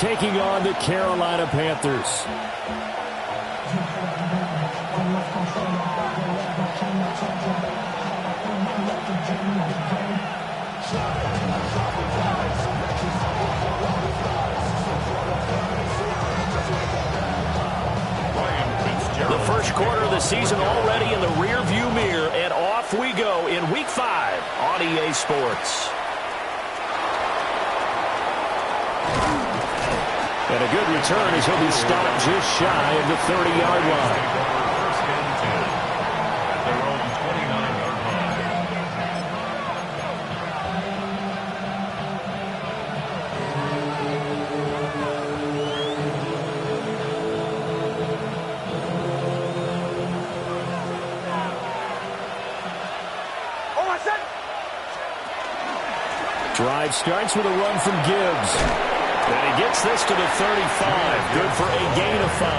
taking on the Carolina Panthers. The first quarter of the season already in the rear-view mirror, and off we go in Week 5 on EA Sports. And a good return as he'll be stopped just shy of the 30-yard line. First and 10 at their own 29-yard line. Drive starts with a run from Gibbs. And he gets this to the 35. Good for a gain of 5.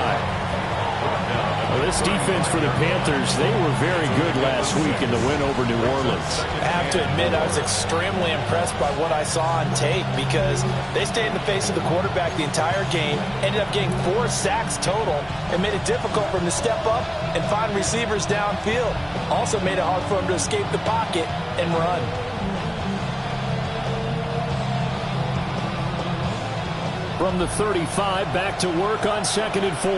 Well, this defense for the Panthers, they were very good last week in the win over New Orleans. I have to admit, I was extremely impressed by what I saw on tape because they stayed in the face of the quarterback the entire game, ended up getting 4 sacks total, and made it difficult for him to step up and find receivers downfield. Also made it hard for him to escape the pocket and run. From the 35, back to work on 2nd and 4.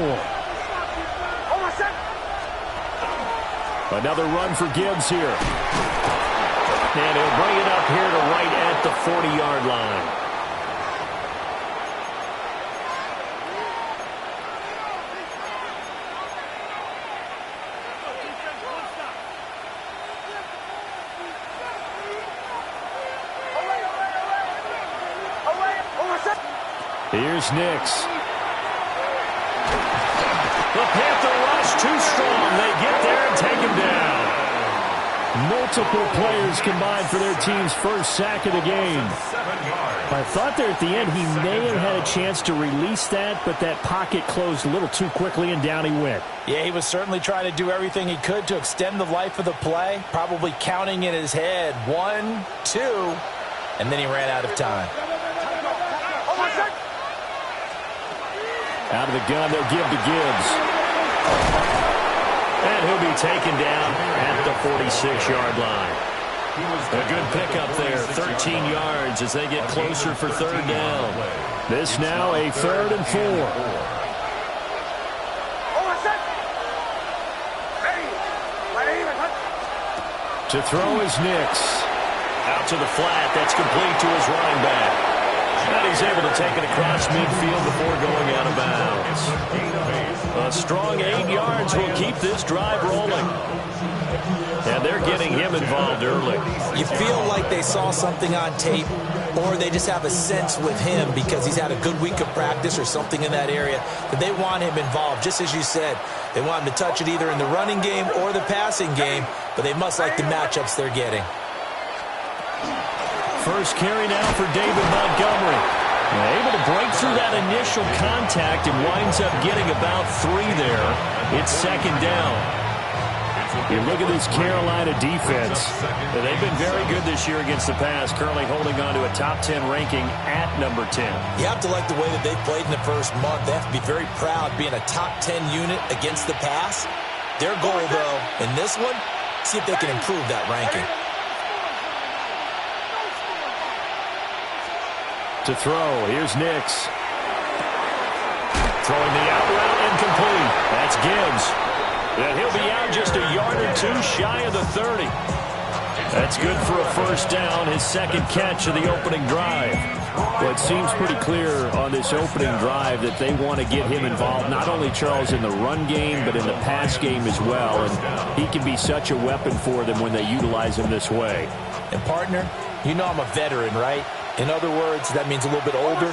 Another run for Gibbs here. And he'll bring it up here to right at the 40-yard line. Here's Nix. The Panther rush too strong. They get there and take him down. Multiple players combined for their team's first sack of the game. I thought there at the end he may have had a chance to release that, but that pocket closed a little too quickly and down he went. Yeah, he was certainly trying to do everything he could to extend the life of the play, probably counting in his head 1, 2, and then he ran out of time. Out of the gun, they'll give to Gibbs. And he'll be taken down at the 46-yard line. A good pickup there, 13 yards as they get closer for 3rd down. This now a 3rd and 4. To throw is Nix. Out to the flat, that's complete to his running back. And he's able to take it across midfield before going out of bounds. A strong 8 yards will keep this drive rolling. And they're getting him involved early. You feel like they saw something on tape, or they just have a sense with him because he's had a good week of practice or something in that area that they want him involved. Just as you said, they want him to touch it either in the running game or the passing game, but they must like the matchups they're getting. First carry now for David Montgomery. Able to break through that initial contact and winds up getting about 3 there. It's 2nd down. You look at this Carolina defense. They've been very good this year against the pass, currently holding on to a top 10 ranking at number 10. You have to like the way that they played in the first month. They have to be very proud being a top 10 unit against the pass. Their goal, though, in this one, see if they can improve that ranking. To throw, here's Nix. Throwing the out route incomplete. That's Gibbs. And he'll be out just a yard or 2 shy of the 30. That's good for a first down, his 2nd catch of the opening drive. Well, it seems pretty clear on this opening drive that they want to get him involved, not only, Charles, in the run game, but in the pass game as well. And he can be such a weapon for them when they utilize him this way. And, partner, you know I'm a veteran, right? In other words, that means a little bit older.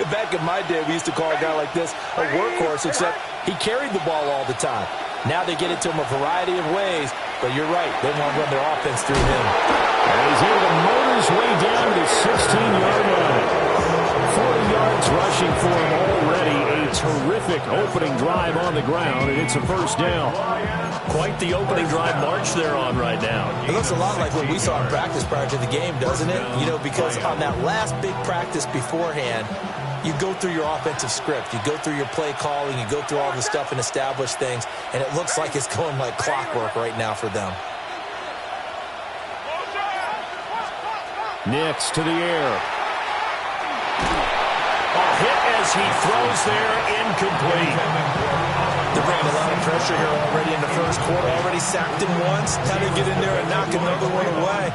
Back in my day, we used to call a guy like this a workhorse, except he carried the ball all the time. Now they get it to him a variety of ways, but you're right. They want to run their offense through him. And he's able to motor his way down to the 16-yard line. 40 yards rushing for him already. A terrific opening drive on the ground, and it's a first down. Quite the opening drive march they're on right now. It looks a lot like what we saw in practice prior to the game, doesn't it? You know, because on that last big practice beforehand, you go through your offensive script. You go through your play calling. You go through all the stuff and establish things. And it looks like it's going like clockwork right now for them. Nix to the air. A hit as he throws there, incomplete. They're bringing a lot of pressure here already in the first quarter. Already sacked him once. How to get in there and knock another one away.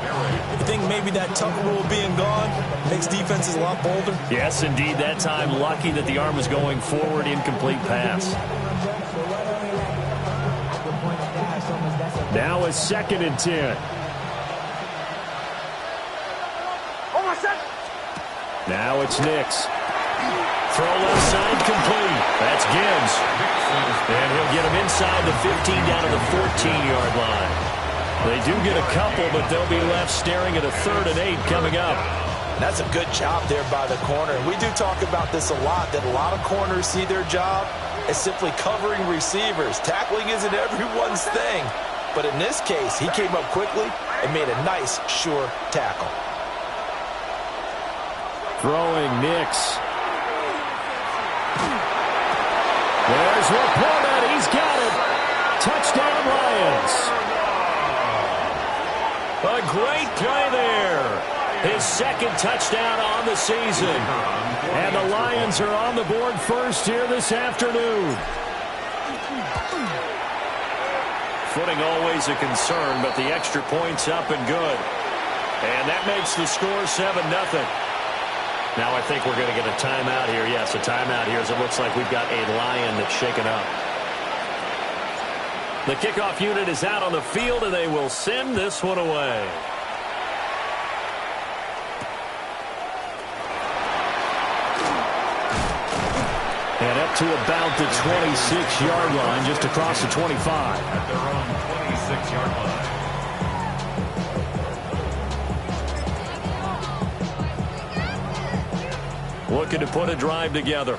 You think maybe that tuck rule being gone makes defenses a lot bolder? Yes, indeed. That time, lucky that the arm was going forward. Incomplete pass. Now a 2nd and 10. Now it's Nix. Throw left side complete. That's Gibbs. And he'll get him inside the 15 down to the 14-yard line. They do get a couple, but they'll be left staring at a 3rd and 8 coming up. That's a good job there by the corner. We do talk about this a lot, that a lot of corners see their job as simply covering receivers. Tackling isn't everyone's thing. But in this case, he came up quickly and made a nice, sure tackle. Throwing Nix. There's Laporta. He's got it. Touchdown, Lions. A great play there. His 2nd touchdown on the season. And the Lions are on the board first here this afternoon. Footing always a concern, but the extra point's up and good. And that makes the score 7-0. Now I think we're going to get a timeout here. Yes, a timeout here as it looks like we've got a Lion that's shaken up. The kickoff unit is out on the field, and they will send this one away. And up to about the 26-yard line, just across the 25. At their own 26-yard line. Looking to put a drive together.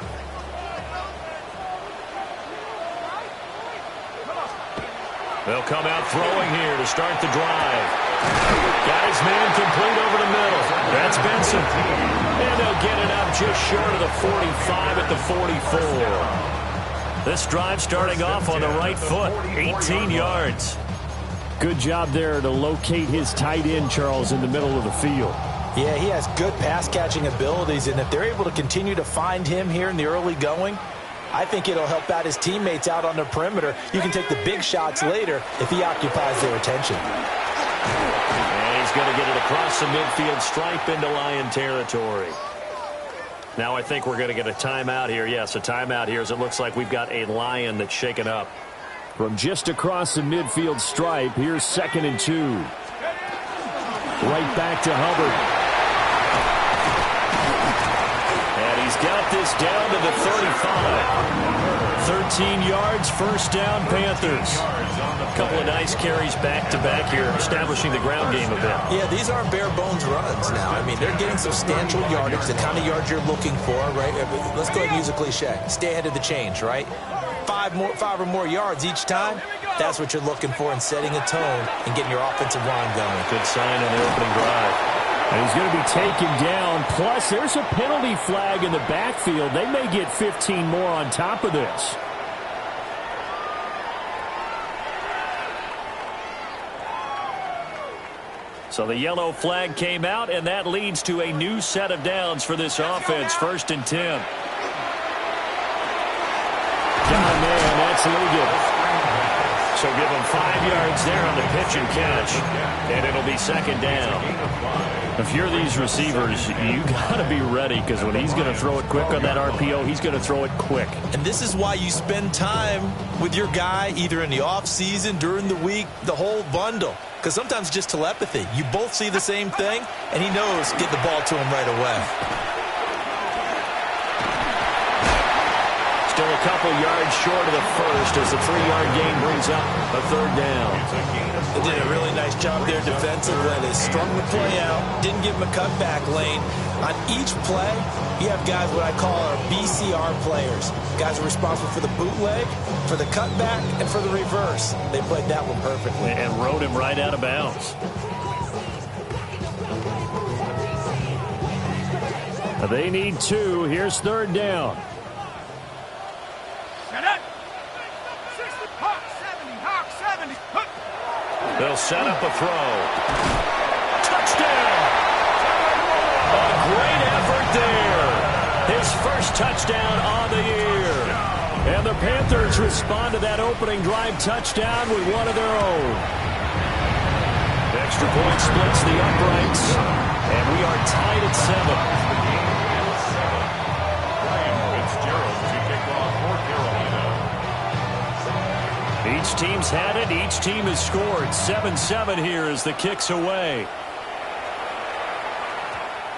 They'll come out throwing here to start the drive. Got his man complete over the middle. That's Benson. And they'll get it up just short of the 45 at the 44. This drive starting off on the right foot. 18 yards. Good job there to locate his tight end, Charles, in the middle of the field. Yeah, he has good pass-catching abilities, and if they're able to continue to find him here in the early going, I think it'll help out his teammates out on the perimeter. You can take the big shots later if he occupies their attention. And he's going to get it across the midfield stripe into Lion territory. Now I think we're going to get a timeout here. Yes, a timeout here as it looks like we've got a Lion that's shaken up. From just across the midfield stripe, here's 2nd and 2. Right back to Hubbard. And he's got this down to the 35. 13 yards, first down, Panthers. A couple of nice carries back-to-back here, establishing the ground game a bit. Yeah, these aren't bare-bones runs now. I mean, they're getting substantial yardage, the kind of yards you're looking for, right? Let's go ahead and use a cliche. Stay ahead of the change, right? 5 or more yards each time. That's what you're looking for in setting a tone and getting your offensive line going. Good sign on the opening drive. And he's going to be taken down. Plus, there's a penalty flag in the backfield. They may get 15 more on top of this. So the yellow flag came out, and that leads to a new set of downs for this offense. 1st and 10. Down there, and that's legal. So give him 5 yards there on the pitch and catch, and it'll be 2nd down. If you're these receivers, you got to be ready, because when he's going to throw it quick on that RPO, he's going to throw it quick. And this is why you spend time with your guy either in the offseason, during the week, the whole bundle. Because sometimes just telepathy. You both see the same thing, and he knows get the ball to him right away. Still a couple yards short of the first as the 3-yard gain brings up a 3rd down. They did a really nice job there defensively. They strung the play out, didn't give him a cutback lane. On each play, you have guys what I call our BCR players. Guys are responsible for the bootleg, for the cutback, and for the reverse. They played that one perfectly. And rode him right out of bounds. They need 2. Here's 3rd down. They'll set up a throw. Touchdown! A great effort there. His first touchdown on the year. And the Panthers respond to that opening drive touchdown with one of their own. Extra point splits the uprights. And we are tied at 7. Each team's had it. Each team has scored. 7-7 here as the kick's away.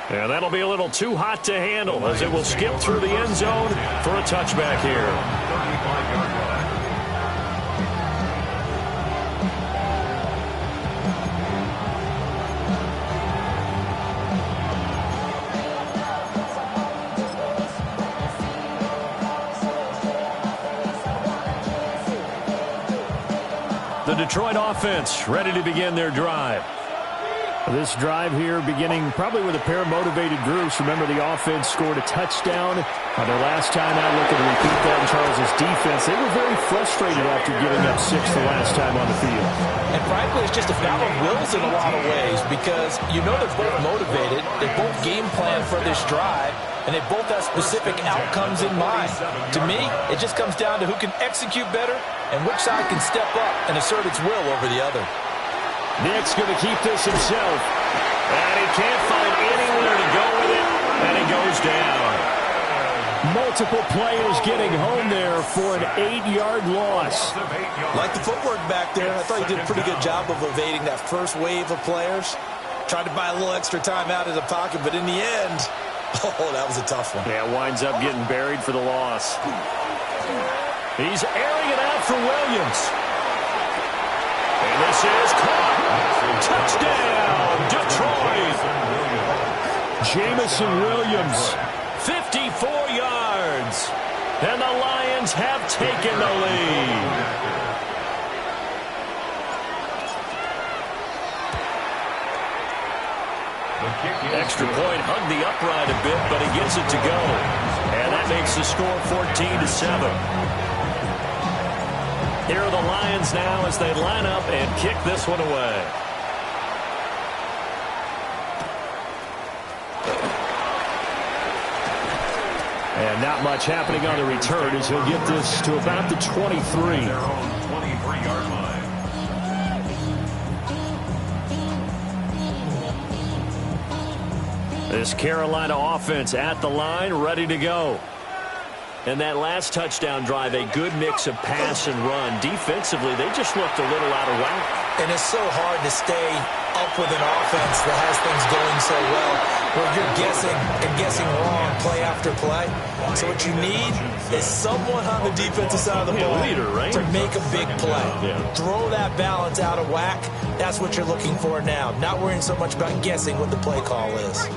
And that'll be a little too hot to handle as it will skip through the end zone for a touchback here. 35-yard line. The Detroit offense ready to begin their drive. This drive here beginning probably with a pair of motivated groups. Remember, the offense scored a touchdown on their last time out. Looking to repeat that in Charles' defense. They were very frustrated after giving up 6 the last time on the field. And frankly, it's just a battle of wills in a lot of ways because you know they're both motivated. They both game plan for this drive, and they both have specific outcomes in mind. To me, it just comes down to who can execute better and which side can step up and assert its will over the other. Nick's going to keep this himself. And he can't find anywhere to go with it, and he goes down. Multiple players getting home there for an 8-yard loss. Like the footwork back there, I thought he did a pretty good job of evading that first wave of players. Tried to buy a little extra time out of the pocket, but in the end, oh, that was a tough one. Yeah, winds up getting buried for the loss. He's airing it out for Williams. And this is caught. Touchdown, Detroit. Jameson Williams. 54 yards. And the Lions have taken the lead. Extra point hugged the upright a bit, but he gets it to go. And that makes the score 14-7. Here are the Lions now as they line up and kick this one away. And not much happening on the return as he'll get this to about the 23. Their own 23-yard line. This Carolina offense at the line, ready to go. And that last touchdown drive, a good mix of pass and run. Defensively, they just looked a little out of whack. And it's so hard to stay up with an offense that has things going so well, where you're guessing and guessing wrong play after play. So what you need is someone on the defensive side of the ball to make a big play. Throw that balance out of whack. That's what you're looking for now. Not worrying so much about guessing what the play call is.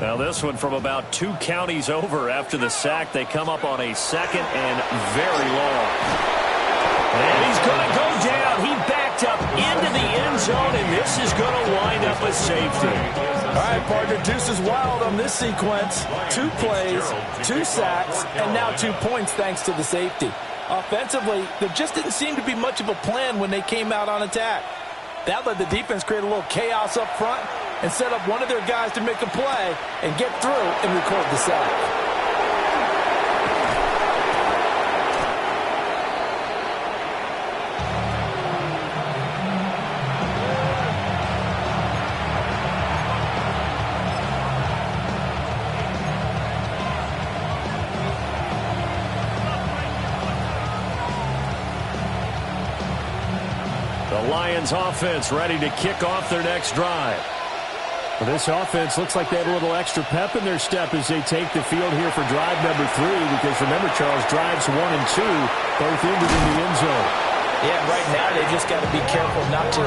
Now this one from about 2 counties over after the sack. They come up on a 2nd and very long. And he's going to go down. He backed up into the end zone, and this is going to wind up a safety. All right, partner, deuce is wild on this sequence. 2 plays, 2 sacks, and now 2 points thanks to the safety. Offensively, there just didn't seem to be much of a plan when they came out on attack. That let the defense create a little chaos up front and set up one of their guys to make a play and get through and record the sack. The Lions offense ready to kick off their next drive. Well, this offense looks like they have a little extra pep in their step as they take the field here for drive number 3, because remember, Charles, drives 1 and 2 both ended in the end zone. Yeah, right now they just got to be careful not to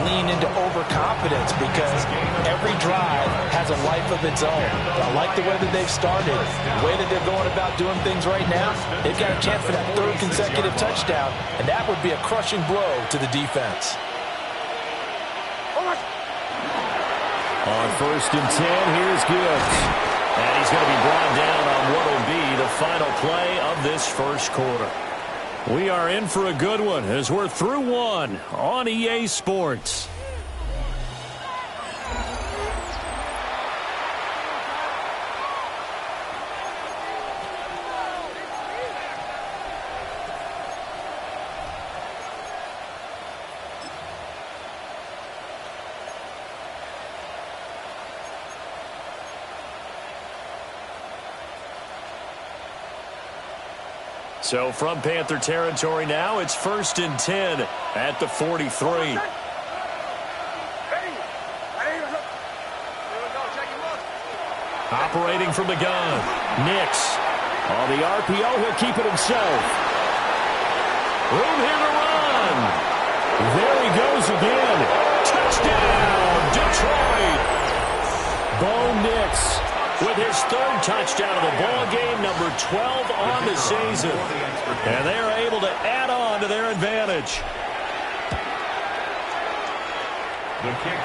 lean into overconfidence, because every drive has a life of its own. I like the way that they've started, the way that they're going about doing things right now. They've got a chance for that 3rd consecutive touchdown, and that would be a crushing blow to the defense. On 1st and 10, here's Gibbs. And he's going to be brought down on what will be the final play of this first quarter. We are in for a good one as we're through one on EA Sports. So from Panther territory now, it's 1st and 10 at the 43. Operating from the gun, Nix. On the RPO, he'll keep it himself. Room here to run. There he goes again. Touchdown, Detroit. Bo Nix with his 3rd touchdown of the ball game, number 12 on the season. And they're able to add on to their advantage.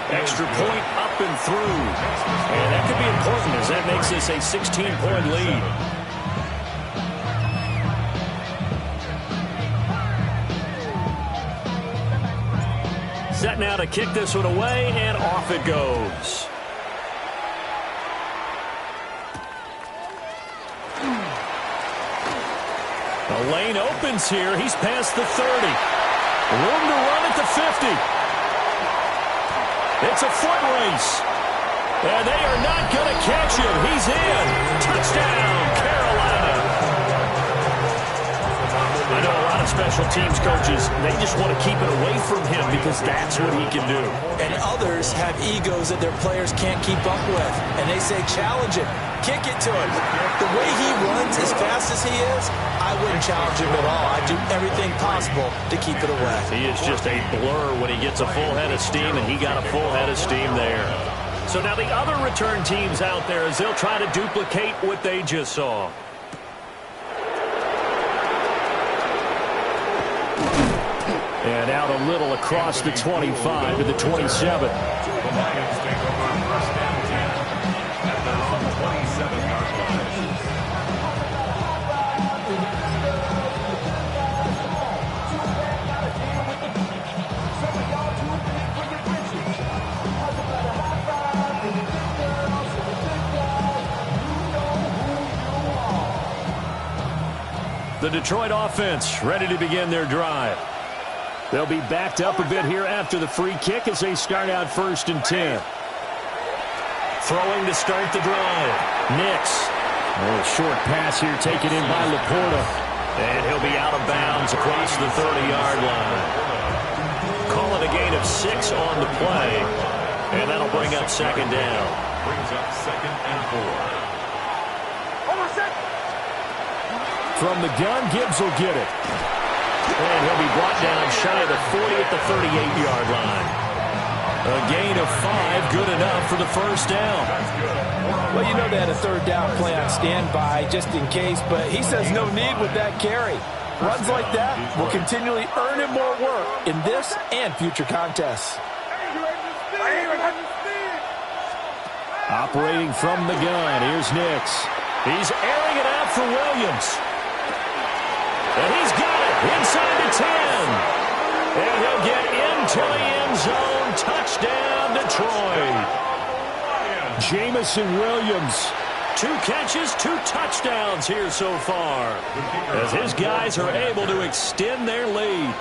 Extra point up and through. And that could be important as that makes this a 16-point lead. Set now to kick this one away, and off it goes. The lane opens here. He's past the 30. Room to run at the 50. It's a foot race. And they are not going to catch him. He's in. Touchdown, Carolina. I know a lot of special teams coaches, they just want to keep it away from him because that's what he can do. And others have egos that their players can't keep up with. And they say, challenge him. Kick it to him. The way he runs as fast as he is, I wouldn't challenge him at all. I'd do everything possible to keep it away. He is just a blur when he gets a full head of steam, and he got a full head of steam there. So now the other return teams out there as they'll try to duplicate what they just saw. And out a little across the 25 to the 27. The Lions take over 1st and 10 at their own 27-yard line. The Detroit offense ready to begin their drive. They'll be backed up a bit here after the free kick as they start out 1st and 10. Throwing to start the drive. Nix. A little short pass here taken in by Laporta. And he'll be out of bounds across the 30-yard line. Call it a gain of 6 on the play. And that'll bring up 2nd down. Brings up 2nd and 4. From the gun, Gibbs will get it. And he'll be brought down shy of the 40 at the 38-yard line. A gain of 5, good enough for the 1st down. Well, you know they had a 3rd down play on standby just in case, but he says no need with that carry. Runs like that will continually earn him more work in this and future contests. Operating from the gun, here's Nix. He's airing it out for Williams. And he's got it inside the 10. And he'll get into the end zone. Touchdown, Detroit. Jamison Williams. 2 catches, 2 touchdowns here so far. As his guys are able to extend their lead.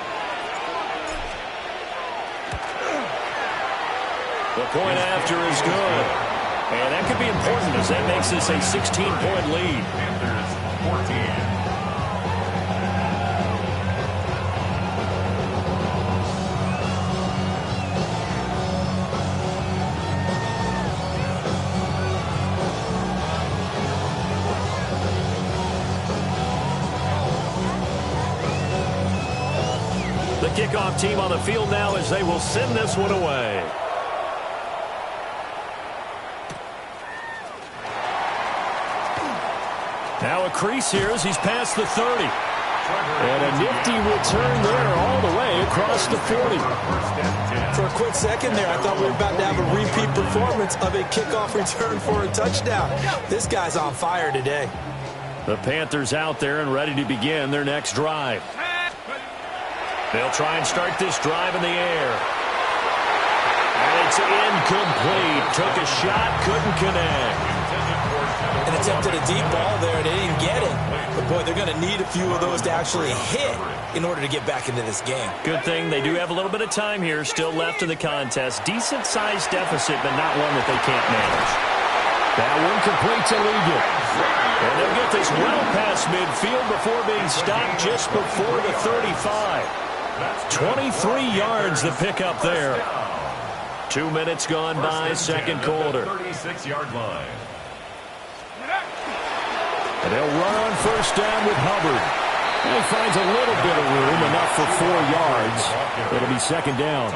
The point after is good. And that could be important as that makes this a 16-point lead. Panthers 14. The kickoff team on the field now as they will send this one away. Now a crease here as he's past the 30. And a nifty return there all the way across the 40. For a quick second there, I thought we were about to have a repeat performance of a kickoff return for a touchdown. This guy's on fire today. The Panthers out there and ready to begin their next drive. They'll try and start this drive in the air. And it's incomplete. Took a shot, couldn't connect. An attempt at a deep ball there, they didn't get it. But, boy, they're going to need a few of those to actually hit in order to get back into this game. Good thing they do have a little bit of time here still left in the contest. Decent-sized deficit, but not one that they can't manage. That one complete to Ligon. And they'll get this well past midfield before being stopped just before the 35. 23 yards the pickup there. 2 minutes gone by, second quarter. 36-yard line. And they'll run on first down with Hubbard. And he finds a little bit of room, enough for 4 yards. It'll be second down.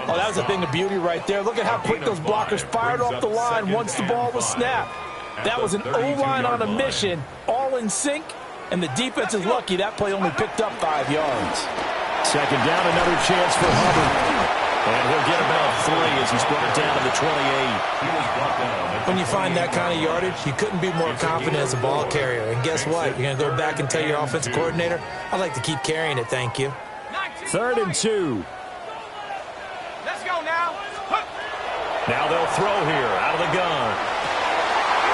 Oh, that was a thing of beauty right there. Look at how quick those blockers fired off the line once the ball was snapped. That was an O-line on a mission, all in sync, and the defense is lucky that play only picked up 5 yards. Second down, another chance for Hubbard. And he'll get about 3 as he's brought it down to the 28. When you find that kind of yardage, you couldn't be more confident as a ball carrier. And guess what? You're going to go back and tell your offensive coordinator, I'd like to keep carrying it, thank you. 3rd and 2. Let's go now. Now they'll throw here out of the gun.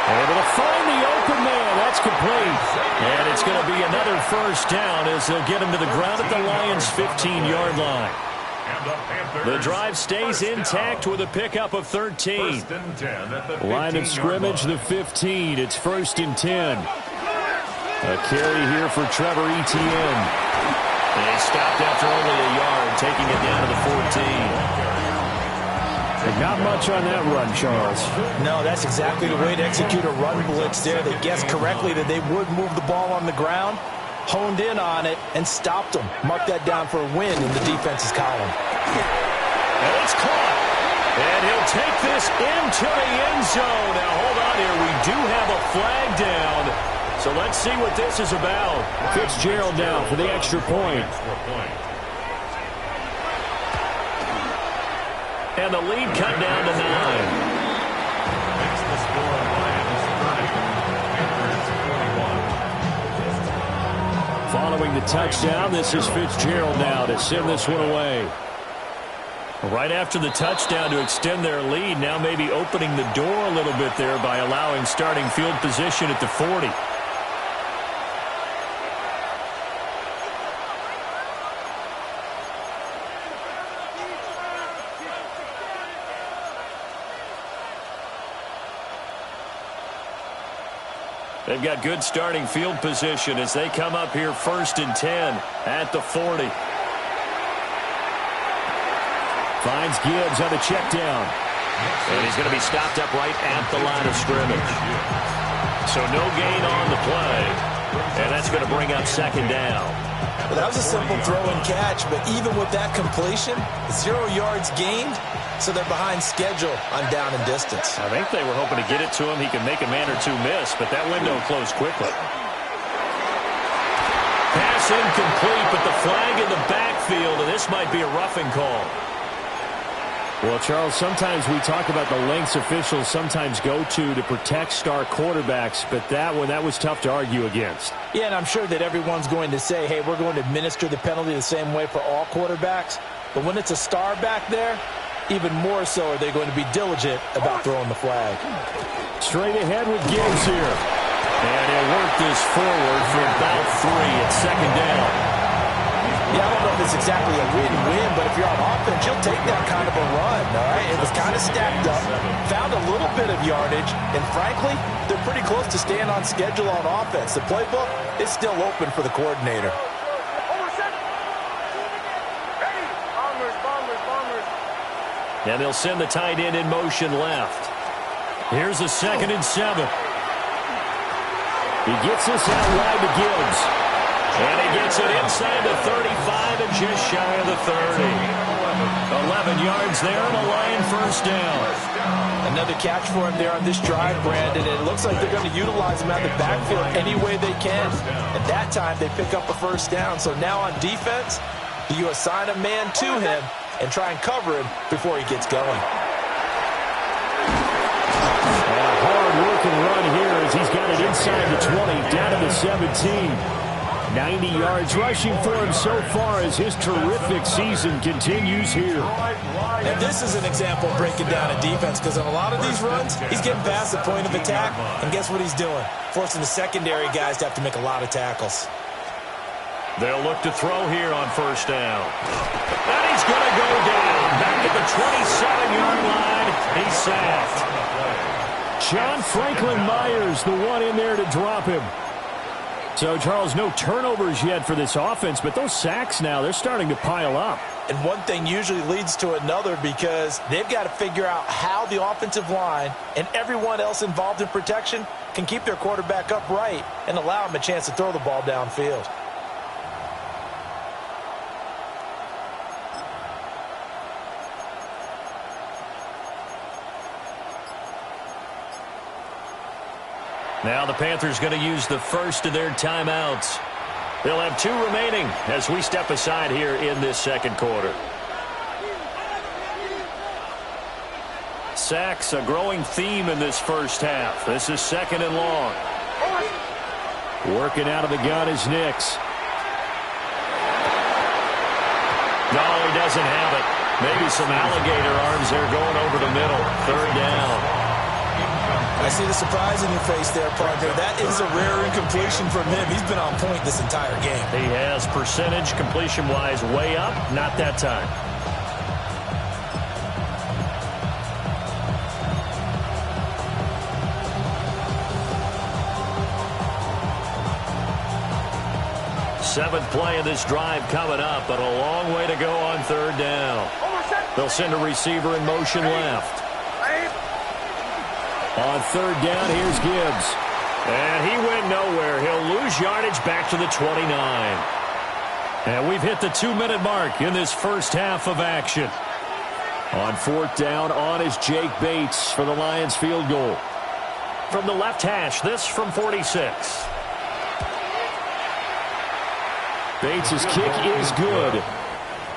Able to find the open man. That's complete. And it's going to be another first down as they'll get him to the ground at the Lions' 15-yard line. The drive stays intact with a pickup of 13. Line of scrimmage, the 15. It's 1st and 10. A carry here for Trevor Etienne. They stopped after only a yard, taking it down to the 14. Not much on that run, Charles. No, that's exactly the way to execute a run blitz there. They guessed correctly that they would move the ball on the ground, honed in on it, and stopped them. Mark that down for a win in the defense's column. And it's caught. And he'll take this into the end zone. Now, hold on here. We do have a flag down. So let's see what this is about. Fitzgerald now for the extra point. And the lead cut down to 9. Following the touchdown, this is Fitzgerald now to send this one away. Right after the touchdown to extend their lead, now maybe opening the door a little bit there by allowing starting field position at the 40. They've got good starting field position as they come up here 1st and 10 at the 40. Finds Gibbs on the check down. And he's going to be stopped up right at the line of scrimmage. So no gain on the play. And that's going to bring up second down. Well, that was a simple throw and catch, but even with that completion, 0 yards gained, so they're behind schedule on down and distance. I think they were hoping to get it to him. He could make a man or two miss, but that window closed quickly. Pass incomplete, but the flag in the backfield, and this might be a roughing call. Well, Charles, sometimes we talk about the lengths officials sometimes go to protect star quarterbacks, but that was tough to argue against. Yeah, and I'm sure that everyone's going to say, hey, we're going to administer the penalty the same way for all quarterbacks. But when it's a star back there, even more so are they going to be diligent about throwing the flag. Straight ahead with Gibbs here. And he'll work this forward for about 3 at second down. Yeah, I don't know if it's exactly a win-win, but if you're on offense, you'll take that kind of a run, all right? It was kind of stacked up, found a little bit of yardage, and frankly, they're pretty close to staying on schedule on offense. The playbook is still open for the coordinator. And they'll send the tight end in motion left. Here's a 2nd and 7. He gets this out wide to Gibbs. And he gets it inside the 35 and just shy of the 30. 11 yards there and a Lion first down. Another catch for him there on this drive, Brandon. And it looks like they're going to utilize him out of the backfield any way they can. At that time, they pick up a first down. So now on defense, you assign a man to him and try and cover him before he gets going. And a hard-working run here as he's got it inside the 20, down to the 17. 90 yards rushing for him so far as his terrific season continues here. And this is an example of breaking down a defense, because on a lot of these runs, he's getting past the point of attack, and guess what he's doing? Forcing the secondary guys to have to make a lot of tackles. They'll look to throw here on first down. And he's going to go down. Back at the 27-yard line. He's sacked. John Franklin Myers, the one in there to drop him. So, Charles, no turnovers yet for this offense, but those sacks now, they're starting to pile up. And one thing usually leads to another, because they've got to figure out how the offensive line and everyone else involved in protection can keep their quarterback upright and allow him a chance to throw the ball downfield. Now the Panthers going to use the first of their timeouts. They'll have 2 remaining as we step aside here in this second quarter. Sacks, a growing theme in this first half. This is 2nd and long. Working out of the gun is Nix. No, he doesn't have it. Maybe some alligator arms there going over the middle. 3rd down. I see the surprise in your face there, partner. That is a rare incompletion from him. He's been on point this entire game. He has percentage completion-wise way up. Not that time. Seventh play of this drive coming up, but a long way to go on 3rd down. They'll send a receiver in motion left. On 3rd down, here's Gibbs. And he went nowhere. He'll lose yardage back to the 29. And we've hit the 2-minute mark in this first half of action. On 4th down, on is Jake Bates for the Lions field goal. From the left hash, this from 46. Bates' kick is good.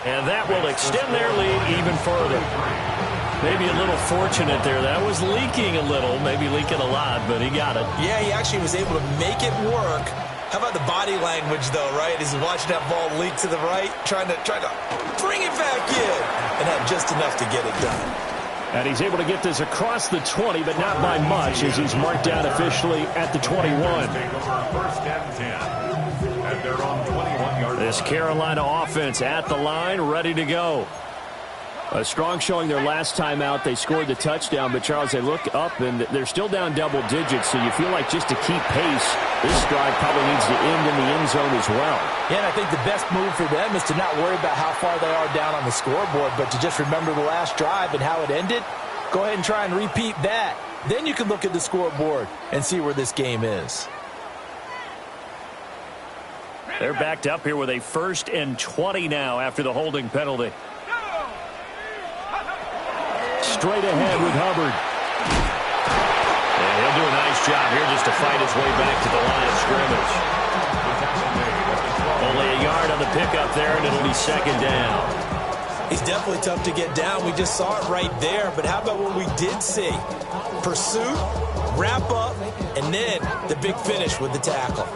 And that will extend their lead even further. Maybe a little fortunate there. That was leaking a little, maybe leaking a lot, but he got it. Yeah, he actually was able to make it work. How about the body language, though, right? As he's watching that ball leak to the right, trying to bring it back in, and had just enough to get it done. And he's able to get this across the 20, but not by much, as he's marked down officially at the 21. First and 10. And they're on 21-yard line. This Carolina offense at the line, ready to go. A strong showing their last time out. They scored the touchdown, but, Charles, they look up, and they're still down double digits, so you feel like just to keep pace, this drive probably needs to end in the end zone as well. Yeah, and I think the best move for them is to not worry about how far they are down on the scoreboard, but to just remember the last drive and how it ended. Go ahead and try and repeat that. Then you can look at the scoreboard and see where this game is. They're backed up here with a 1st and 20 now after the holding penalty. Straight ahead with Hubbard. And he'll do a nice job here just to fight his way back to the line of scrimmage. Only a yard on the pickup there, and it'll be 2nd down. He's definitely tough to get down. We just saw it right there. But how about what we did see? Pursuit, wrap up, and then the big finish with the tackle.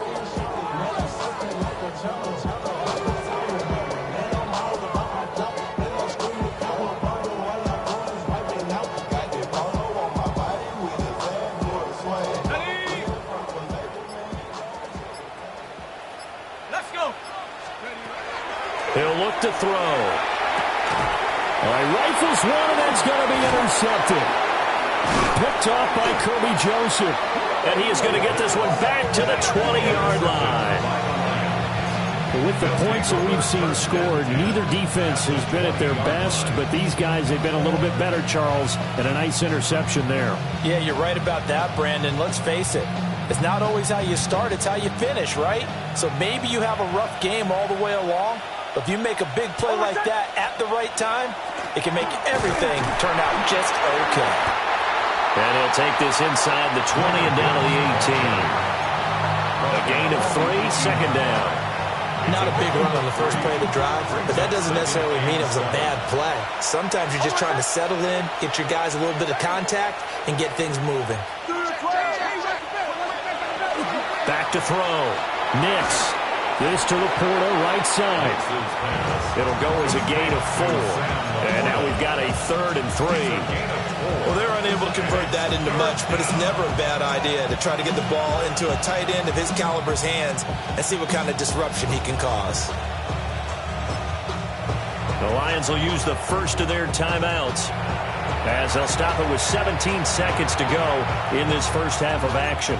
He'll look to throw. All right, rifles one, and that's going to be intercepted. Picked off by Kirby Joseph. And he is going to get this one back to the 20-yard line. With the points that we've seen scored, neither defense has been at their best, but these guys have been a little bit better, Charles, and a nice interception there. Yeah, you're right about that, Brandon. Let's face it. It's not always how you start, it's how you finish, right? So maybe you have a rough game all the way along, but if you make a big play like that at the right time, it can make everything turn out just okay. And he'll take this inside the 20 and down to the 18. A gain of 3, second down. Not a big run on the first play of the drive, but that doesn't necessarily mean it was a bad play. Sometimes you're just trying to settle in, get your guys a little bit of contact, and get things moving. Back to throw. Nix. This to Laporta, right side. It'll go as a gain of 4. And now we've got a 3rd and 3. Well, they're unable to convert that into much, but it's never a bad idea to try to get the ball into a tight end of his caliber's hands and see what kind of disruption he can cause. The Lions will use the first of their timeouts as they'll stop it with 17 seconds to go in this first half of action.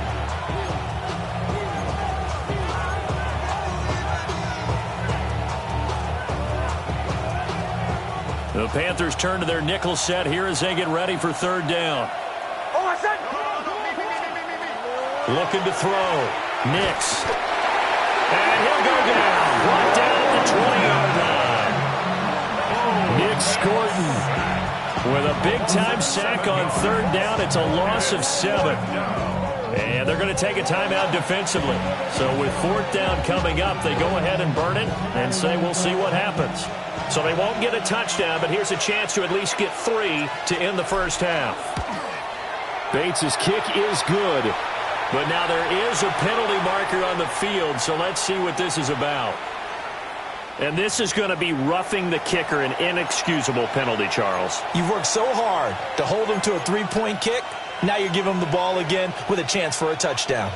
The Panthers turn to their nickel set here as they get ready for 3rd down. Looking to throw. Nix. And he'll go down. Brought down at the 20-yard line. Nick Scorton with a big-time sack on 3rd down. It's a loss of 7. And they're going to take a timeout defensively. So with 4th down coming up, they go ahead and burn it and say we'll see what happens. So they won't get a touchdown, but here's a chance to at least get 3 to end the first half. Bates' kick is good, but now there is a penalty marker on the field, so let's see what this is about. And this is going to be roughing the kicker, an inexcusable penalty, Charles. You've worked so hard to hold him to a 3-point kick. Now you give him the ball again with a chance for a touchdown.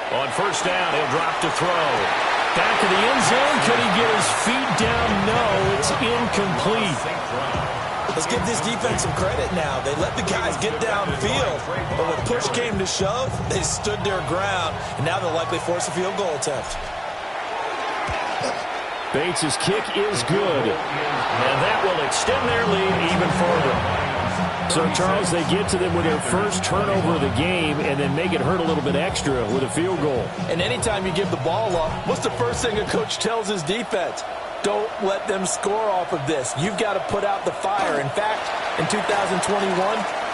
On 1st down, he'll drop to throw. Back to the end zone. Could he get his feet down? No, it's incomplete. Let's give this defense some credit now. They let the guys get downfield, but when push came to shove, they stood their ground, and now they'll likely force a field goal attempt. Bates' kick is good, and that will extend their lead even further. So, Charles, they get to them with their first turnover of the game and then make it hurt a little bit extra with a field goal. And anytime you give the ball up, what's the first thing a coach tells his defense? Don't let them score off of this. You've got to put out the fire. In fact, in 2021,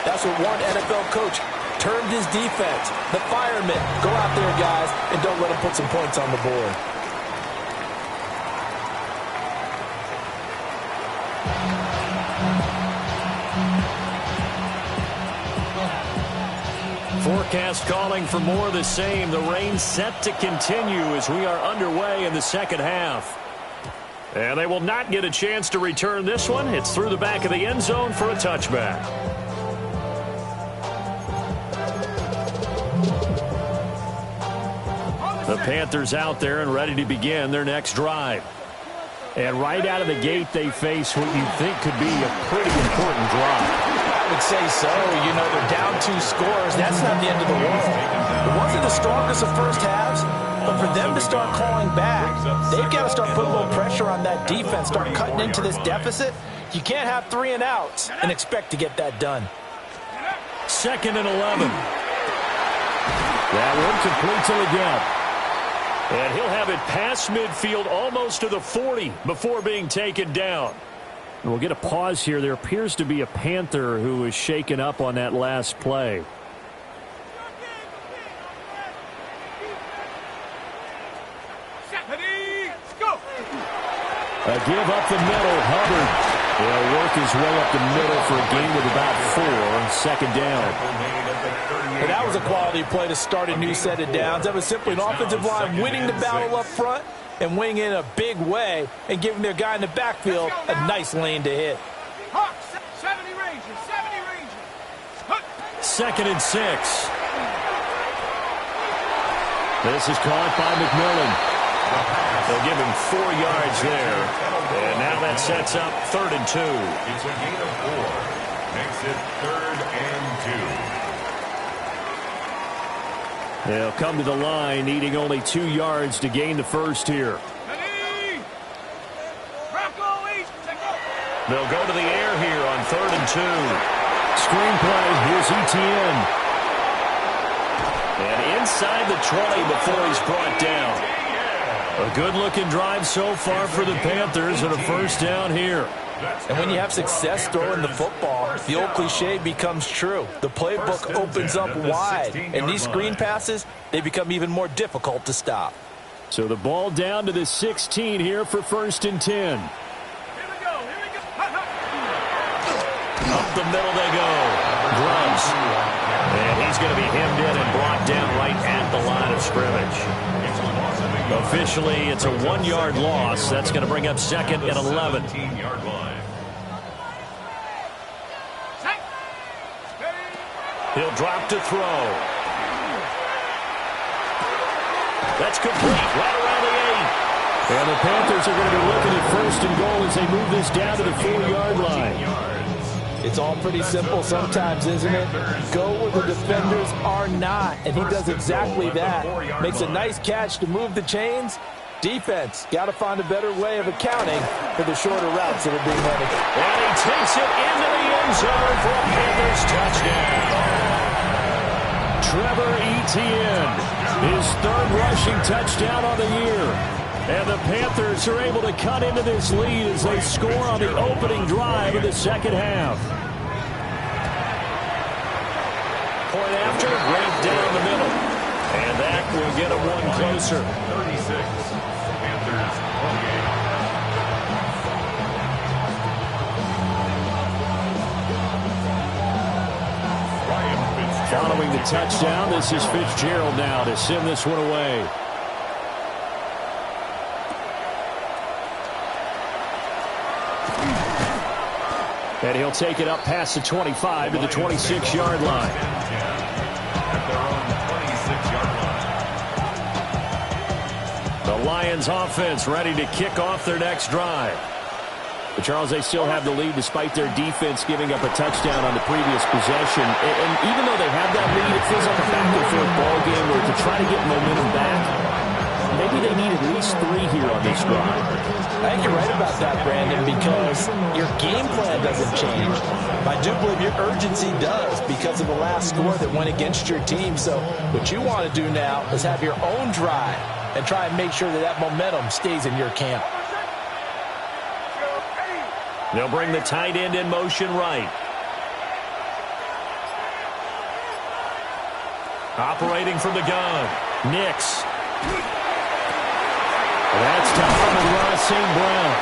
that's what one NFL coach termed his defense. The firemen. Go out there, guys, and don't let them put some points on the board. Forecast calling for more of the same. The rain set to continue as we are underway in the second half. And they will not get a chance to return this one. It's through the back of the end zone for a touchback. The Panthers out there and ready to begin their next drive. And right out of the gate, they face what you think could be a pretty important drive. I would say so. You know, they're down 2 scores. That's not the end of the world. It wasn't the strongest of first halves, but for them to start clawing back, they've got to start putting a little pressure on that defense, start cutting into this deficit. You can't have 3 and outs and expect to get that done. 2nd and 11. That one complete to Leggett. And he'll have it past midfield almost to the 40 before being taken down. And we'll get a pause here. There appears to be a Panther who was shaken up on that last play. A give up the middle. Hubbard will work his way up the middle for a gain of about 4. 2nd down. And that was a quality play to start a new set of downs. That was simply an offensive line winning the battle up front and winning in a big way and giving their guy in the backfield a nice lane to hit. 2nd and 6. This is caught by McMillan. They'll give him 4 yards there. And now that sets up 3rd and 2. It's a gain of 4. Makes it 3rd and 2. They'll come to the line, needing only 2 yards to gain the first here. They'll go to the air here on 3rd and 2. Screenplay, here's Etienne. And inside the 20 before he's brought down. A good-looking drive so far for the Panthers and a first down here. And when you have success throwing the football, the old cliche becomes true. The playbook opens up wide, and these screen passes, they become even more difficult to stop. So the ball down to the 16 here for 1st and 10. Up the middle they go. Grubbs. And he's going to be hemmed in and brought down right at the line of scrimmage. Officially, it's a 1-yard loss. That's going to bring up 2nd and 11. He'll drop to throw. That's complete right around the 8. And the Panthers are going to be looking at 1st and goal as they move this down to the 4-yard line. It's all pretty simple sometimes, isn't it? Go where the defenders are not, and he does exactly that. Makes a nice catch to move the chains. Defense, got to find a better way of accounting for the shorter routes that are being running. And he takes it into the end zone for a Panthers touchdown. Trevor Etienne, his 3rd rushing touchdown on the year. And the Panthers are able to cut into this lead as they score on the opening drive of the second half. Point after, right down the middle. And that will get them one closer. 36. Panthers, following the touchdown, this is Fitzgerald now to send this one away. And he'll take it up past the 25 to the 26-yard line. The Lions offense ready to kick off their next drive. But Charles, they still have the lead despite their defense giving up a touchdown on the previous possession. And even though they have that lead, it feels like a back-and-forth ball game where to try to get momentum back, maybe they need at least 3 here on this drive. I think you're right about that, Brandon, because your game plan doesn't change. I do believe your urgency does because of the last score that went against your team. So what you want to do now is have your own drive and try and make sure that that momentum stays in your camp. They'll bring the tight end in motion right. Operating from the gun, Nix. That's to Amon-Ra St. Brown.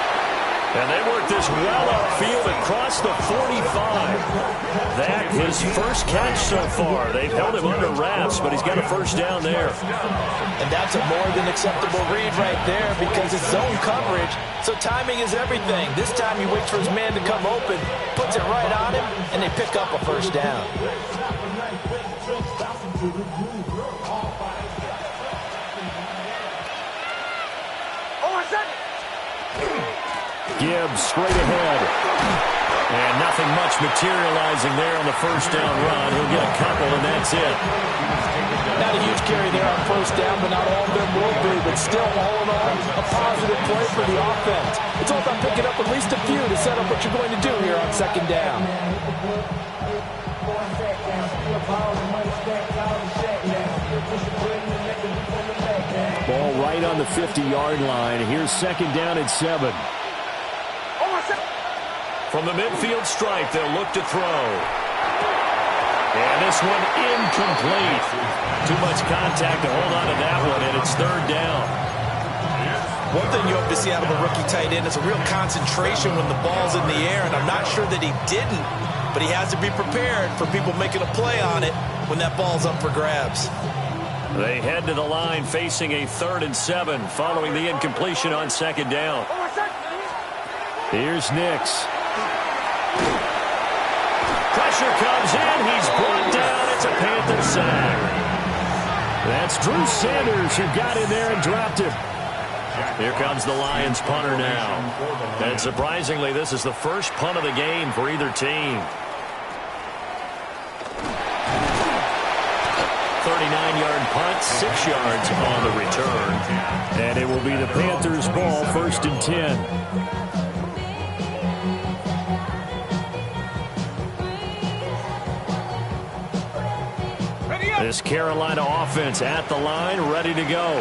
And they work this well upfield across the 45. That his first catch so far. They've held him under wraps, but he's got a first down there. And that's a more than acceptable read right there because it's zone coverage, so timing is everything. This time he waits for his man to come open, puts it right on him, and they pick up a first down. Gibbs straight ahead. And nothing much materializing there on the first down run. He'll get a couple, and that's it. Not a huge carry there on first down, but not all of them will be. But still, all in all, a positive play for the offense. It's all about picking up at least a few to set up what you're going to do here on second down. Ball right on the 50-yard line. Here's second down at 7. From the midfield stripe, they'll look to throw. And this one incomplete. Too much contact to hold on to that one, and it's third down. One thing you hope to see out of a rookie tight end is a real concentration when the ball's in the air, and I'm not sure that he didn't, but he has to be prepared for people making a play on it when that ball's up for grabs. They head to the line facing a 3rd and 7 following the incompletion on second down. Here's Nix. Pressure comes in. He's brought down. It's a Panther sack. That's Drew Sanders who got in there and dropped him. Here comes the Lions punter now. And surprisingly, this is the first punt of the game for either team. 39-yard punt, 6 yards on the return. And it will be the Panthers' ball, 1st and 10. This Carolina offense at the line, ready to go.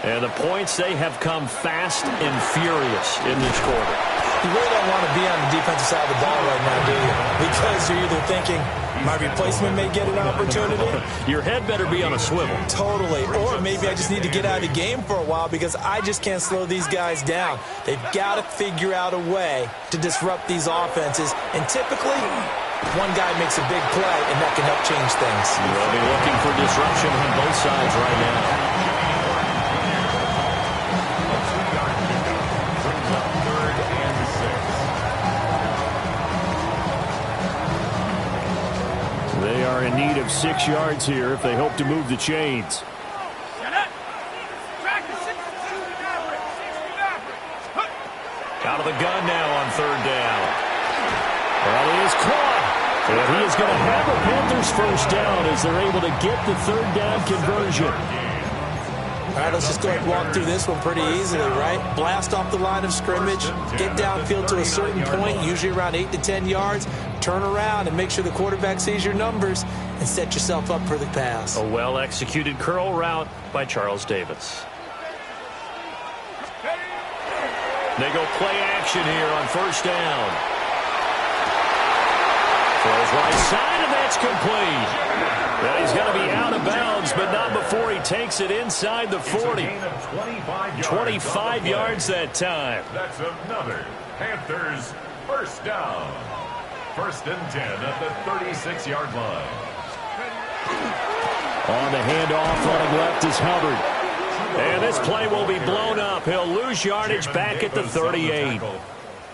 And the points, they have come fast and furious in this quarter. You really don't want to be on the defensive side of the ball right now, do you? Because you're either thinking, my replacement may get an opportunity. Your head better be on a swivel. Totally. Or maybe I just need to get out of the game for a while because I just can't slow these guys down. They've got to figure out a way to disrupt these offenses. And typically, one guy makes a big play, and that can help change things. They'll be looking for disruption on both sides right now. They are in need of 6 yards here if they hope to move the chains. Out of the gun now on 3rd down. Well, he is caught. And he is going to have the Panthers first down as they're able to get the 3rd down conversion. All right, let's just go ahead and walk through this one pretty easily, right? Blast off the line of scrimmage, get downfield to a certain point, usually around 8 to 10 yards, turn around and make sure the quarterback sees your numbers and set yourself up for the pass. A well-executed curl route by Charles Davis. They go play action here on 1st down. Throws right side, and that's complete. Well, he's going to be out of bounds, but not before he takes it inside the 40. 25 yards that time. That's another Panthers first down. 1st and 10 at the 36-yard line. On the handoff, running left is Hubbard. And this play will be blown up. He'll lose yardage back at the 38.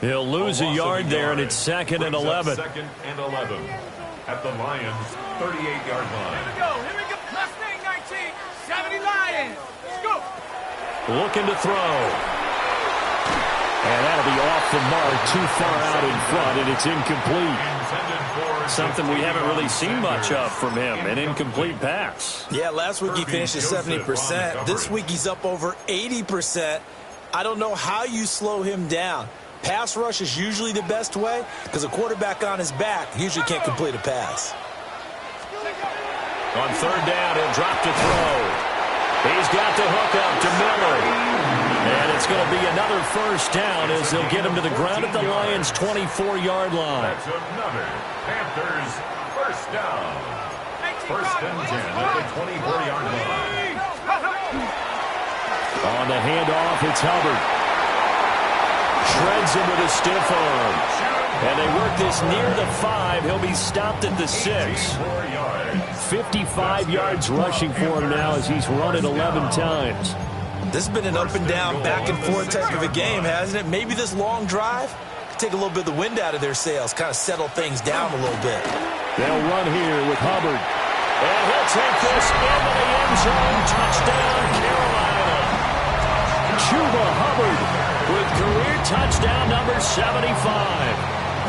He'll lose a yard there, and it's 2nd and 11. 2nd and 11 at the Lions' 38-yard line. Here we go. Here we go. Mustang 19. 70 Lions. Let's go. Looking to throw. And that'll be off the mark, too far out in front, and it's incomplete. Something we haven't really seen much of from him, an incomplete pass. Yeah, last week he finished at 70%. This week he's up over 80%. I don't know how you slow him down. Pass rush is usually the best way because a quarterback on his back usually can't complete a pass. On 3rd down, he'll drop to throw. He's got the hook up to Miller. And it's going to be another first down as they'll get him to the ground at the Lions' 24-yard line. That's another Panthers first down. 1st and 10 at the 24-yard line. On the handoff, it's Hubbard. Shreds him with a stiff arm. And they work this near the 5. He'll be stopped at the 6. 55 yards rushing for him now as he's run it 11 times. This has been an up-and-down, back-and-forth type of a game, hasn't it? Maybe this long drive could take a little bit of the wind out of their sails, kind of settle things down a little bit. They'll run here with Hubbard. And he'll take this into the end zone. Touchdown, Carolina. Chuba Hubbard with career touchdown number 75.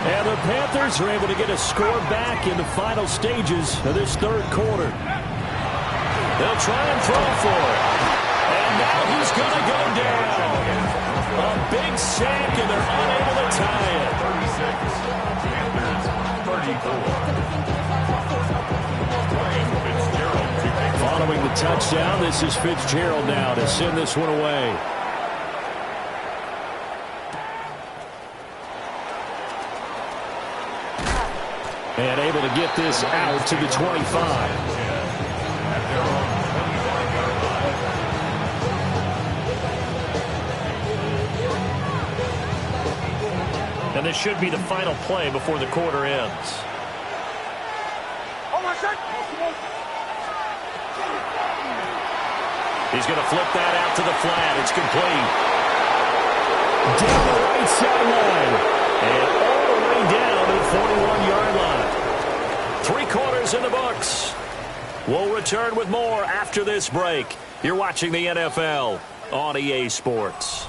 And the Panthers are able to get a score back in the final stages of this 3rd quarter. They'll try and throw for it. And now he's going to go down. A big sack, and they're unable to tie it. 36, 34. Following the touchdown, this is Fitzgerald now to send this one away. And able to get this out to the 25. And this should be the final play before the quarter ends. He's going to flip that out to the flat. It's complete. Down the right sideline. And all the way down to the 41-yard line. 3 quarters in the books. We'll return with more after this break. You're watching the NFL on EA Sports.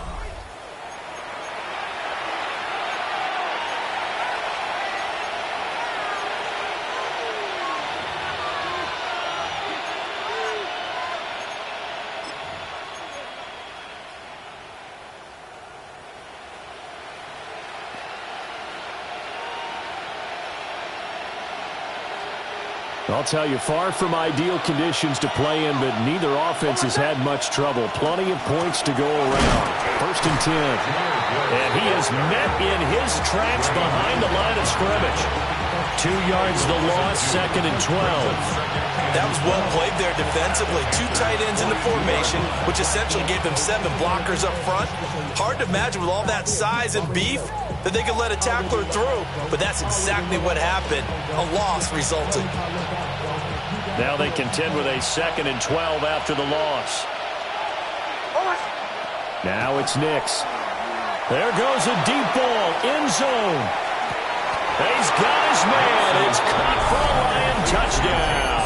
I'll tell you, far from ideal conditions to play in, but neither offense has had much trouble. Plenty of points to go around. 1st and 10. And he is met in his tracks behind the line of scrimmage. 2 yards the loss, 2nd and 12. That was well played there defensively. 2 tight ends in the formation, which essentially gave them 7 blockers up front. Hard to imagine with all that size and beef that they could let a tackler through, but that's exactly what happened. A loss resulted. Now they contend with a 2nd and 12 after the loss. Now it's Nix. There goes a deep ball, end zone. He's got his man. It's caught for a Lion touchdown.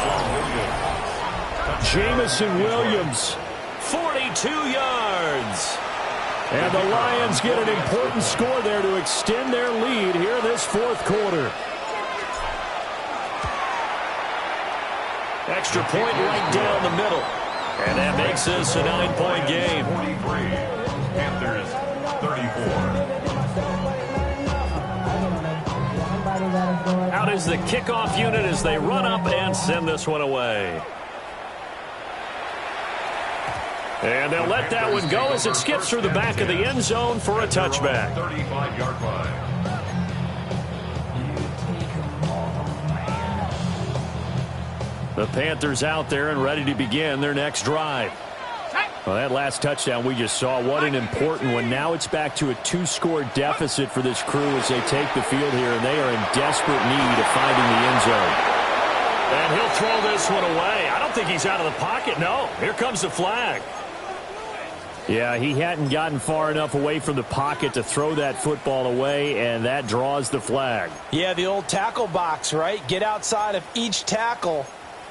Jameson Williams. 42 yards. And the Lions get an important score there to extend their lead here this 4th quarter. Extra point right down the middle. And that makes this a 9-point game. 43. Panthers 34. Out is the kickoff unit as they run up and send this one away. And they'll let that one go as it skips through the back of the end zone for a touchback. 35-yard line. The Panthers out there and ready to begin their next drive. Well, that last touchdown we just saw, what an important one. Now it's back to a 2-score deficit for this crew as they take the field here, and they are in desperate need of finding the end zone. And he'll throw this one away. I don't think he's out of the pocket. No, here comes the flag. Yeah, he hadn't gotten far enough away from the pocket to throw that football away, and that draws the flag. Yeah, the old tackle box, right? Get outside of each tackle,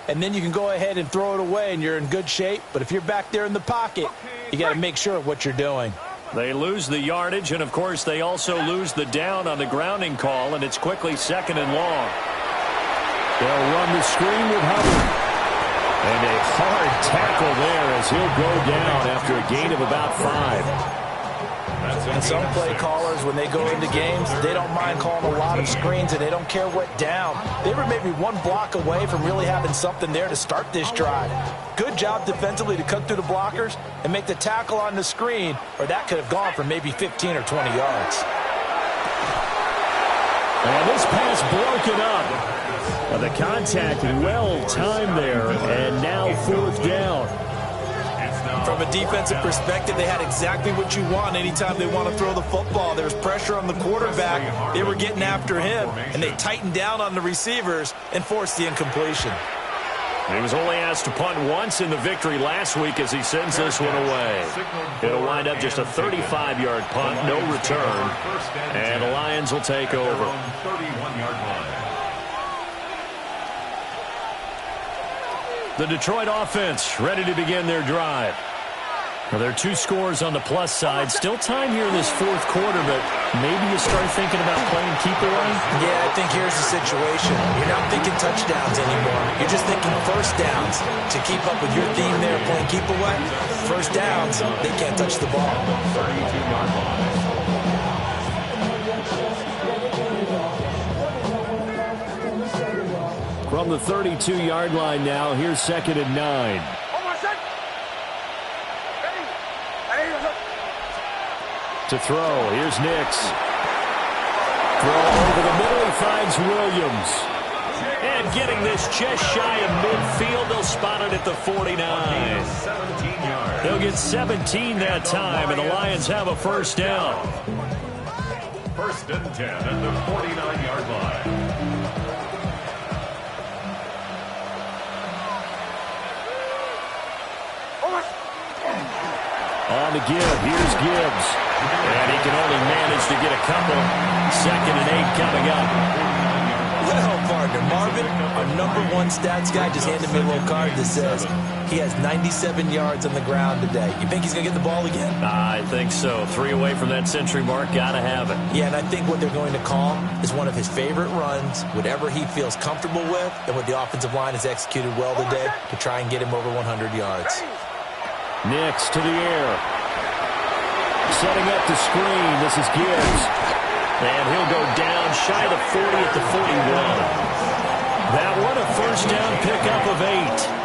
and then you can go ahead and throw it away, and you're in good shape. But if you're back there in the pocket, you got to make sure of what you're doing. They lose the yardage, and, of course, they also lose the down on the grounding call, and it's quickly 2nd and long. They'll run the screen with Hubbard. And a hard tackle there as he'll go down after a gain of about 5. And some play callers, when they go into games, they don't mind calling a lot of screens, and they don't care what down. They were maybe 1 block away from really having something there to start this drive. Good job defensively to cut through the blockers and make the tackle on the screen, or that could have gone for maybe 15 or 20 yards. And this pass broken up. The contact well timed there, and now 4th down. From a defensive perspective, they had exactly what you want anytime they want to throw the football. There was pressure on the quarterback. They were getting after him, and they tightened down on the receivers and forced the incompletion. He was only asked to punt once in the victory last week as he sends this one away. It'll wind up just a 35-yard punt, no return, and the Lions will take over. 31-yard line. The Detroit offense ready to begin their drive. Well, there are 2 scores on the plus side. Still time here in this 4th quarter, but maybe you start thinking about playing keep away? Yeah, I think here's the situation. You're not thinking touchdowns anymore. You're just thinking 1st downs. To keep up with your theme there, playing keep away, 1st downs, they can't touch the ball. 32-yard line. From the 32-yard line now, here's 2nd and 9. To throw, here's Nix. Throw over the middle, he finds Williams. And getting this just shy of midfield, they'll spot it at the 49. They'll get 17 that time, and the Lions have a 1st down. 1st and 10 at the 49-yard line. On the give, here's Gibbs. And he can only manage to get a couple. 2nd and 8 coming up. Well, partner, Marvin, our #1 stats guy, just handed me a little card that says he has 97 yards on the ground today. You think he's going to get the ball again? I think so. 3 away from that century mark. Got to have it. Yeah, and I think what they're going to call is one of his favorite runs, whatever he feels comfortable with, and what the offensive line has executed well today to try and get him over 100 yards. Nix to the air. Setting up the screen. This is Gibbs. And he'll go down shy of the 40 at the 41. That one a first down pickup of 8.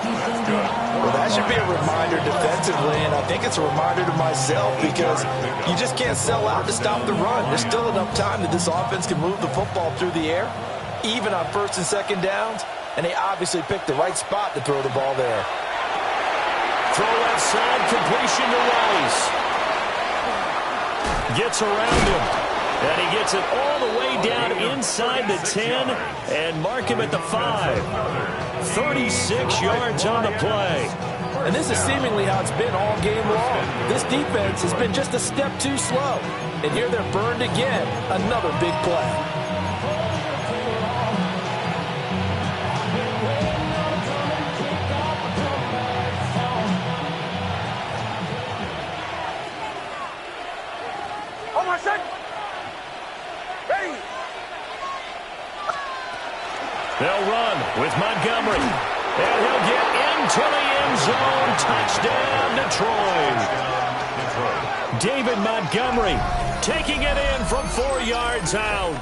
Well, that should be a reminder defensively, and I think it's a reminder to myself because you just can't sell out to stop the run. There's still enough time that this offense can move the football through the air, even on first and second downs, and they obviously picked the right spot to throw the ball there. Throw left side, completion to Rice. Gets around him, and he gets it all the way down inside the 10 and mark him at the 5. 36 yards on the play. And this is seemingly how it's been all game long. This defense has been just a step too slow. And here they're burned again. Another big play. They'll run with Montgomery. And he'll get into the end zone. Touchdown, Detroit. David Montgomery taking it in from 4 yards out.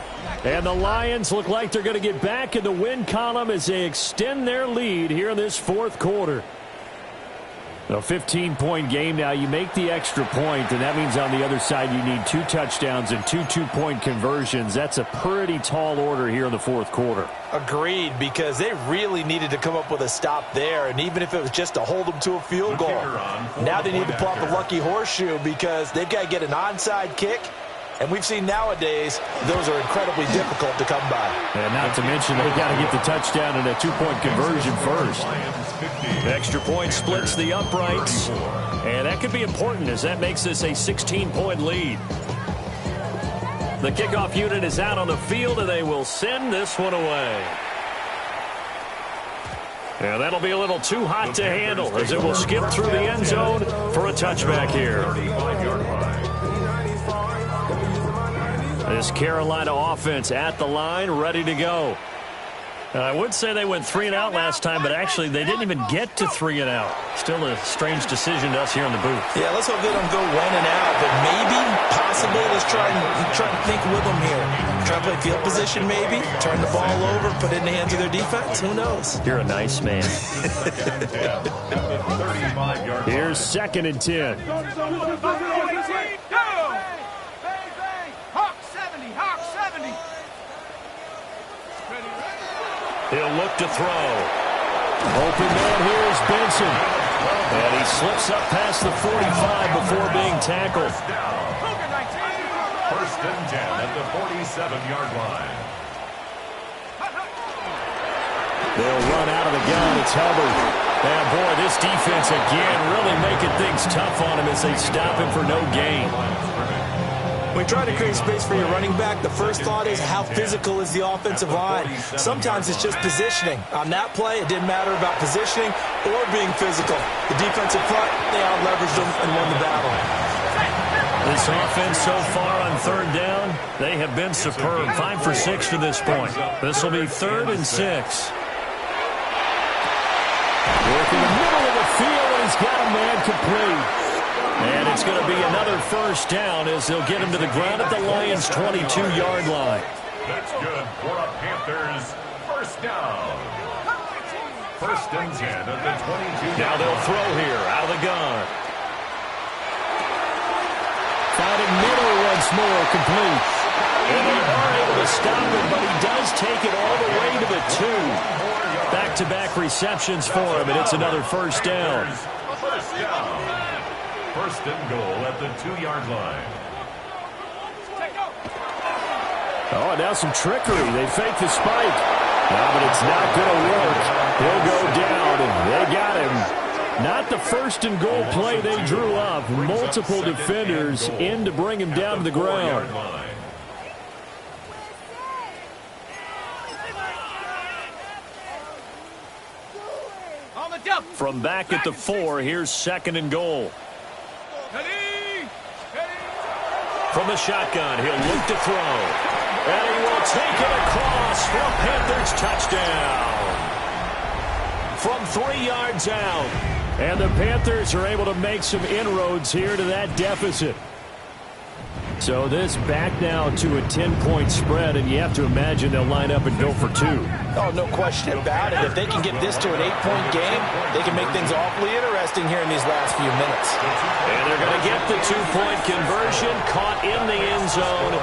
And the Lions look like they're going to get back in the win column as they extend their lead here in this fourth quarter. A 15-point game now. You make the extra point, and that means on the other side you need 2 touchdowns and 2 two-point conversions. That's a pretty tall order here in the fourth quarter. Agreed, because they really needed to come up with a stop there, and even if it was just to hold them to a field goal. Now they need to pull out the lucky horseshoe because they've got to get an onside kick, and we've seen nowadays those are incredibly difficult to come by. And not to mention they've got to get the touchdown and a 2-point conversion first. Extra point splits the uprights, and that could be important as that makes this a 16-point lead. The kickoff unit is out on the field, and they will send this one away. And that'll be a little too hot to handle as it will skip through the end zone for a touchback here. This Carolina offense at the line, ready to go. I would say they went 3 and out last time, but actually they didn't even get to 3 and out. Still a strange decision to us here in the booth. Yeah, let's hope they don't go 1 and out, but maybe, possibly, let's try and think with them here. Try to play field position maybe, turn the ball over, put it in the hands of their defense. Who knows? You're a nice man. Here's 2nd and 10. He'll look to throw. Open man here is Benson. And he slips up past the 45 before being tackled. First and 10 at the 47-yard line. They'll run out of the gun. It's Hubbard. And boy, this defense again really making things tough on him as they stop him for no gain. When you try to create space for your running back, the first thought is how physical is the offensive line. Sometimes it's just positioning. On that play, it didn't matter about positioning or being physical. The defensive front, they out-leveraged them and won the battle. This offense so far on 3rd down, they have been superb. 5 for 6 to this point. This will be 3rd and 6. Working the middle of the field, and he's got a man complete. And it's going to be another first down as they'll get him to the ground at the Lions' 22-yard line. That's good for the Panthers. First down. First and 10 at the 22. Now they'll throw here out of the gun. Finding middle once more, complete. And they are able to stop him, but he does take it all the way to the 2. Back-to-back receptions for him, and it's another first down. First down. First and goal at the 2-yard line. Oh, and now some trickery. They fake the spike. No, but it's not going to work. He'll go down, and they got him. Not the first and goal play they drew up. Multiple defenders in to bring him down to the ground. From back at the 4, here's 2nd and goal. From the shotgun, he'll look to throw. And he will take it across for a Panthers touchdown. From 3 yards out. And the Panthers are able to make some inroads here to that deficit. So this back now to a 10-point spread, and you have to imagine they'll line up and go for 2. Oh, no question about it. If they can get this to an 8-point game, they can make things awfully interesting here in these last few minutes. And they're going to get the 2-point conversion, caught in the end zone,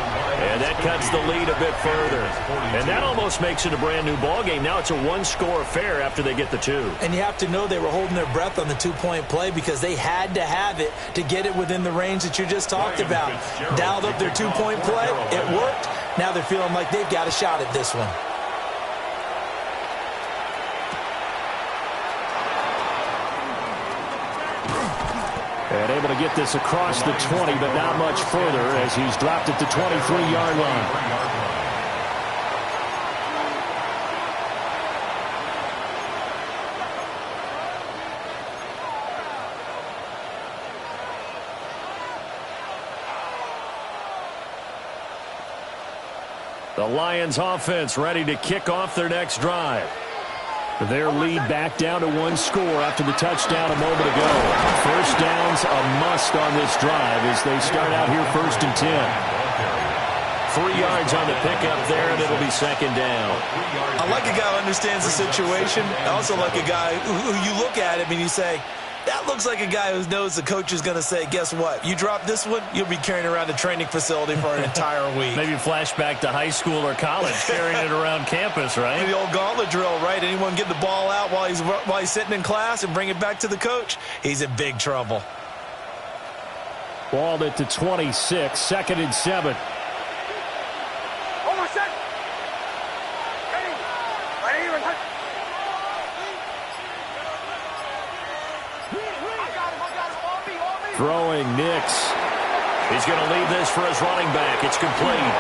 and that cuts the lead a bit further. And that almost makes it a brand-new ball game. Now it's a one-score affair after they get the 2. And you have to know they were holding their breath on the 2-point play because they had to have it to get it within the range that you just talked about. Dialed up their 2-point play. It worked. Now they're feeling like they've got a shot at this one. And able to get this across the 20, but not much further as he's dropped it to 23-yard line. The Lions offense ready to kick off their next drive. Their lead back down to 1 score after the touchdown a moment ago. First down's a must on this drive as they start out here 1st and 10. 3 yards on the pickup there, and it'll be 2nd down. I like a guy who understands the situation. I also like a guy who you look at him and you say, that looks like a guy who knows the coach is going to say, guess what? You drop this one, you'll be carrying around a training facility for an entire week. Maybe flashback to high school or college, carrying it around campus, right? The old gauntlet drill, right? Anyone get the ball out while he's sitting in class and bring it back to the coach, he's in big trouble. Balled it to 26, 2nd and 7. Throwing Nix. He's going to leave this for his running back. It's complete.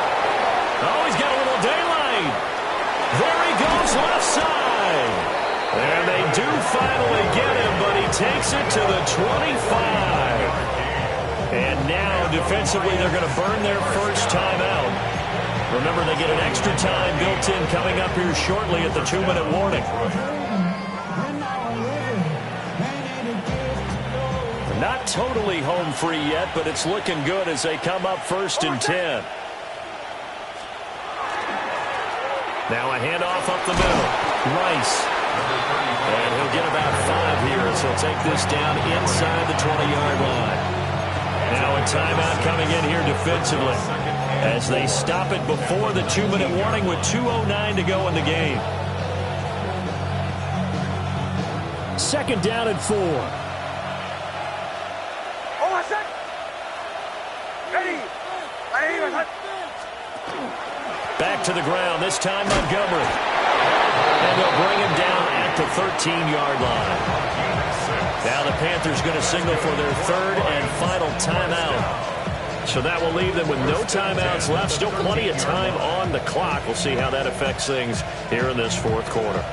Oh, he's got a little daylight. There he goes, left side. And they do finally get him, but he takes it to the 25. And now, defensively, they're going to burn their first timeout. Remember, they get an extra time built in coming up here shortly at the 2-minute warning. Not totally home free yet, but it's looking good as they come up 1st and 10. Now a handoff up the middle. Rice. And he'll get about 5 here as he'll take this down inside the 20-yard line. Now a timeout coming in here defensively as they stop it before the 2-minute warning with 2:09 to go in the game. 2nd down and 4. Back to the ground, this time Montgomery. And they'll bring him down at the 13-yard line. Now the Panthers going to signal for their 3rd and final timeout. So that will leave them with no timeouts left. Still plenty of time on the clock. We'll see how that affects things here in this 4th quarter.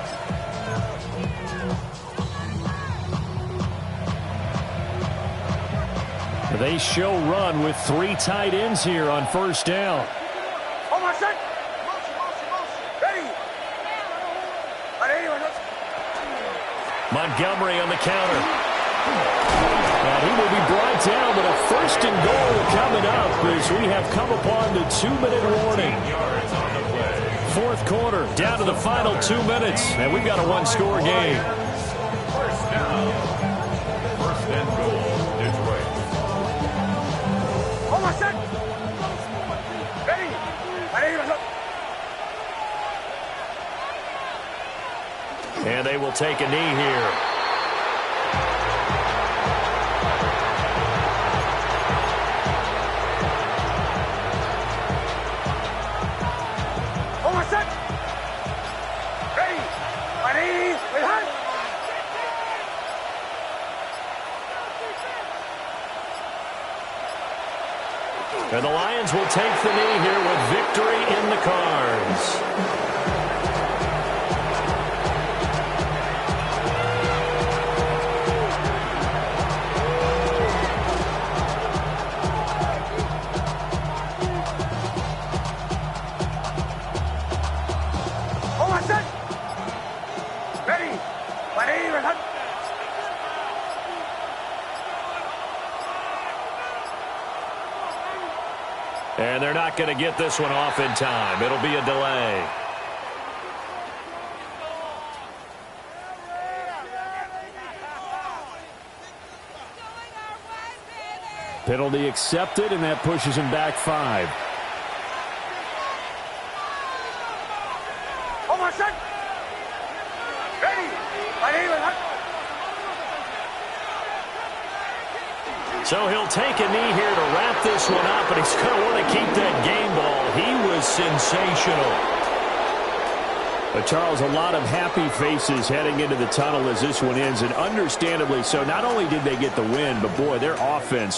They show run with 3 tight ends here on 1st down. Montgomery on the counter. And he will be brought down, but a 1st and goal coming up as we have come upon the 2-minute warning. 4th quarter, down to the final 2 minutes, and we've got a 1-score game. 1st down. 1st and goal, Detroit. And they will take a knee here. And the Lions will take the knee here with victory in the cards. And they're not going to get this one off in time. It'll be a delay. Penalty accepted, and that pushes him back 5. So he'll take a knee here to wrap this one up, and he's going to want to keep that game ball. He was sensational. Charles, a lot of happy faces heading into the tunnel as this one ends, and understandably so. Not only did they get the win, but boy, their offense